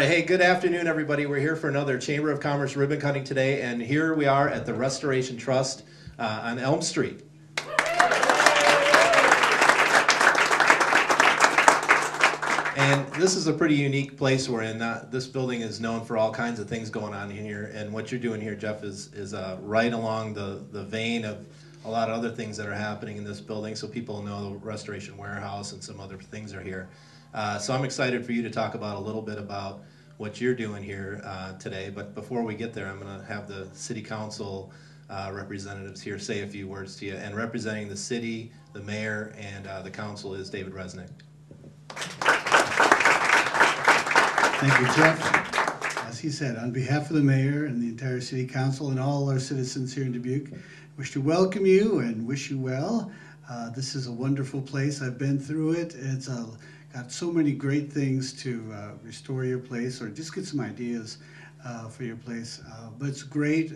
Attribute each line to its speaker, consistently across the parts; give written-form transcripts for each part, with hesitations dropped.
Speaker 1: right, hey, good afternoon, everybody. We're here for another Chamber of Commerce ribbon cutting today, and here we are at the Restoration Trust on Elm Street. And this is a pretty unique place we're in. This building is known for all kinds of things going on here, and what you're doing here, Jeff, is right along the vein of a lot of other things that are happening in this building, so people know the Restoration Warehouse and some other things are here. So I'm excited for you to talk about a little bit about what you're doing here today, but before we get there, I'm going to have the City Council representatives here say a few words to you, and representing the city, the mayor, and the council is David Resnick.
Speaker 2: Thank you, Jeff. As he said, on behalf of the mayor and the entire city council and all our citizens here in Dubuque, I wish to welcome you and wish you well. This is a wonderful place. I've been through it. It's got so many great things to restore your place or just get some ideas for your place. But it's great.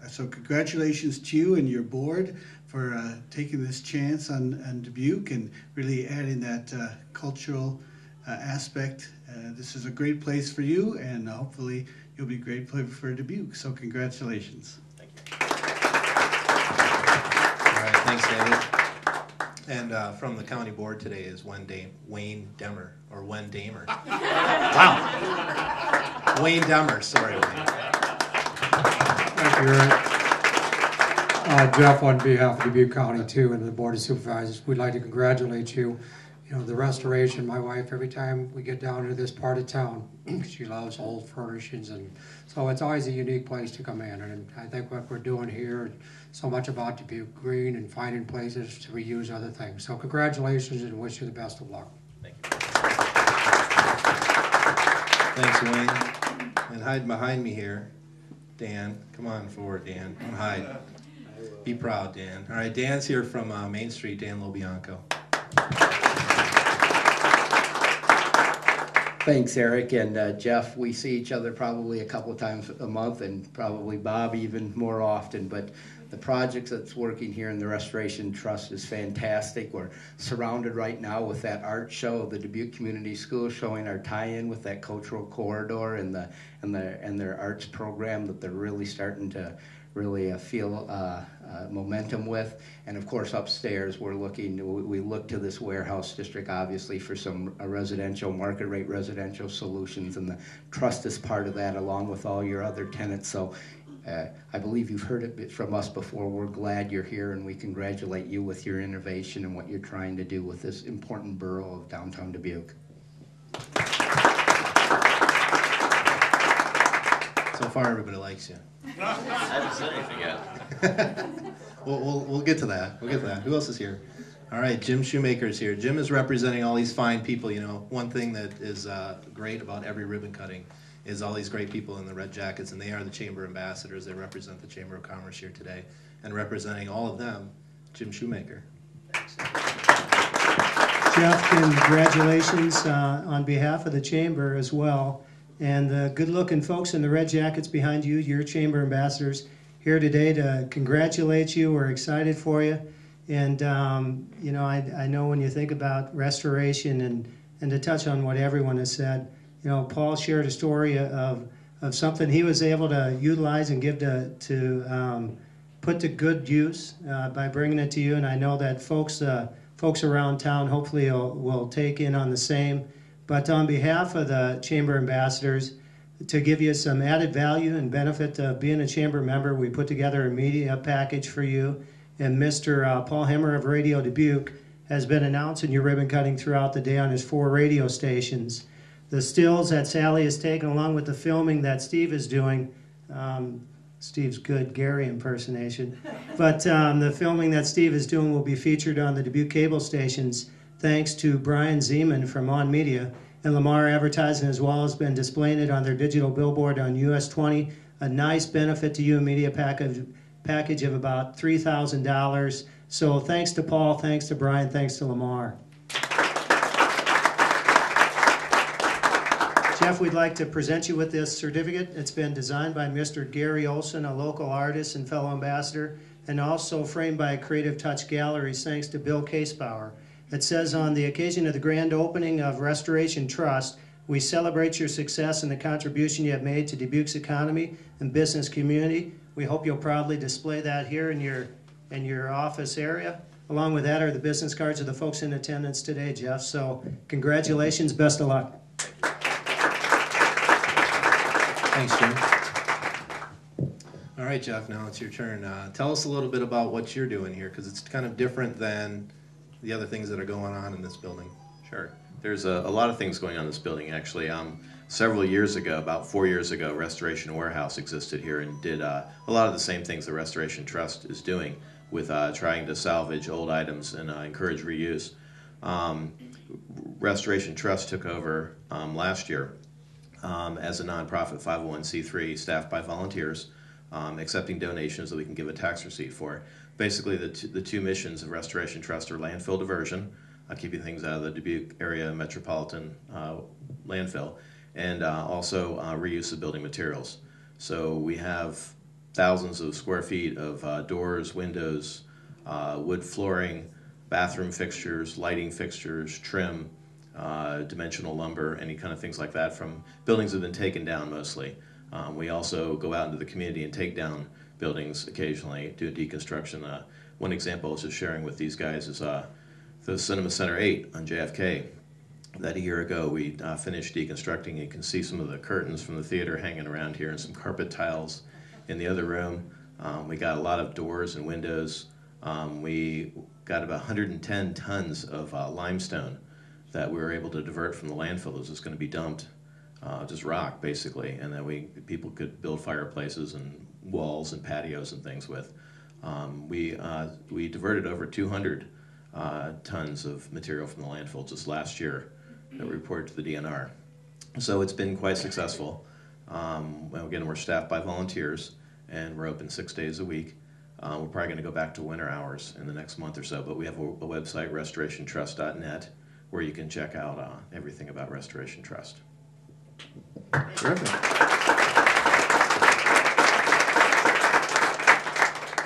Speaker 2: So congratulations to you and your board for taking this chance on Dubuque and really adding that cultural aspect. This is a great place for you, and hopefully you'll be a great place for Dubuque. So congratulations.
Speaker 1: Thank you. All right, thanks, David. And from the county board today is Wayne Demmer, or Wen Damer. Wow. Wayne Demmer, sorry, Wayne.
Speaker 3: Thank you, Eric. Jeff, on behalf of Dubuque County, too, and the Board of Supervisors, we'd like to congratulate you. You know, the restoration, my wife, every time we get down to this part of town, she loves old furnishings, and so it's always a unique place to come in. And I think what we're doing here, so much about Dubuque Green and finding places to reuse other things. So congratulations and wish you the best of luck.
Speaker 1: Thank you. Thanks, Wayne. And hiding behind me here, Dan. Come on forward, Dan. Don't hide. Be proud, Dan. All right, Dan's here from Main Street, Dan Lobianco.
Speaker 4: Thanks, Eric, and Jeff, we see each other probably a couple of times a month, and probably Bob even more often, but the project that's working here in the Restoration Trust is fantastic. We're surrounded right now with that art show of the Dubuque Community Schools, showing our tie-in with that cultural corridor and their arts program that they're really starting to feel momentum with. And of course upstairs we look to this warehouse district obviously for some residential, market rate residential solutions, and the trust is part of that along with all your other tenants. So I believe you've heard it from us before. We're glad you're here, and we congratulate you with your innovation and what you're trying to do with this important borough of downtown Dubuque.
Speaker 1: So far, everybody likes you.
Speaker 5: I haven't said anything yet.
Speaker 1: We'll get to that. We'll get to that. Who else is here? All right, Jim Shoemaker is here. Jim is representing all these fine people. You know, one thing that is great about every ribbon cutting is all these great people in the red jackets, and they are the Chamber ambassadors. They represent the Chamber of Commerce here today. And representing all of them, Jim Shoemaker. Thanks.
Speaker 6: Jeff, congratulations on behalf of the Chamber as well. And the good-looking folks in the red jackets behind you, your Chamber ambassadors, here today to congratulate you. We're excited for you. And, you know, I know when you think about restoration and to touch on what everyone has said, you know, Paul shared a story of something he was able to utilize and give to put to good use by bringing it to you. And I know that folks around town hopefully will take in on the same. But on behalf of the Chamber ambassadors, to give you some added value and benefit of being a Chamber member, we put together a media package for you. And Mr. Paul Hemmer of Radio Dubuque has been announcing your ribbon cutting throughout the day on his 4 radio stations. The stills that Sally has taken, along with the filming that Steve is doing, Steve's good Gary impersonation, but the filming that Steve is doing will be featured on the Dubuque cable stations, thanks to Brian Zeman from On Media, and Lamar Advertising as well has been displaying it on their digital billboard on US 20, a nice benefit to you, a media package of about $3,000. So thanks to Paul, thanks to Brian, thanks to Lamar. Jeff, we'd like to present you with this certificate. It's been designed by Mr. Gary Olson, a local artist and fellow ambassador, and also framed by Creative Touch Galleries, thanks to Bill Casebauer. It says, on the occasion of the grand opening of Restoration Trust, We celebrate your success and the contribution you have made to Dubuque's economy and business community. We hope you'll proudly display that here in your office area. Along with that are the business cards of the folks in attendance today, Jeff. So congratulations, best of luck.
Speaker 1: Thanks, Jim. All right, Jeff, now it's your turn. Tell us a little bit about what you're doing here, because it's kind of different than the other things that are going on in this building.
Speaker 5: Sure. There's a lot of things going on in this building, actually. Several years ago, about 4 years ago, Restoration Warehouse existed here and did a lot of the same things the Restoration Trust is doing with trying to salvage old items and encourage reuse. Restoration Trust took over last year as a nonprofit 501c3 staffed by volunteers, accepting donations that we can give a tax receipt for. Basically, the two missions of Restoration Trust are landfill diversion, keeping things out of the Dubuque area metropolitan landfill, and also reuse of building materials. So we have thousands of square feet of doors, windows, wood flooring, bathroom fixtures, lighting fixtures, trim, dimensional lumber, any kind of things like that from buildings that have been taken down mostly. We also go out into the community and take down buildings occasionally, do a deconstruction. One example I was just sharing with these guys is the Cinema Center 8 on JFK. That a year ago we finished deconstructing. You can see some of the curtains from the theater hanging around here and some carpet tiles in the other room. We got a lot of doors and windows. We got about 110 tons of limestone that we were able to divert from the landfill. It was just going to be dumped, just rock basically, and then people could build fireplaces and walls and patios and things with. We diverted over 200 tons of material from the landfill just last year that we reported to the DNR. So it's been quite successful. Well, again, we're staffed by volunteers and we're open 6 days a week. We're probably going to go back to winter hours in the next month or so, but we have a website, restorationtrust.net, where you can check out everything about Restoration Trust.
Speaker 1: Terrific.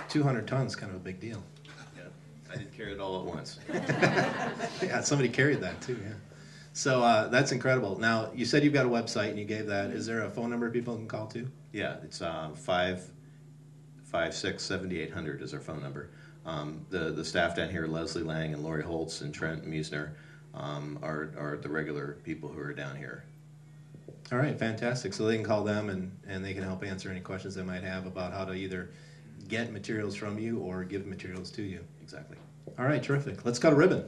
Speaker 1: 200 tons, kind of a big deal.
Speaker 5: Yeah, I didn't carry it all at once.
Speaker 1: Yeah, somebody carried that too, yeah. So that's incredible. Now, you said you've got a website and you gave that. Is there a phone number people can call to?
Speaker 5: Yeah, it's 556-7800 is our phone number. The staff down here, Leslie Lang and Lori Holtz and Trent Musner, are the regular people who are down here.
Speaker 1: All right, fantastic. So they can call them and they can help answer any questions they might have about how to either get materials from you or give materials to you.
Speaker 5: Exactly.
Speaker 1: All right, terrific. Let's cut a ribbon.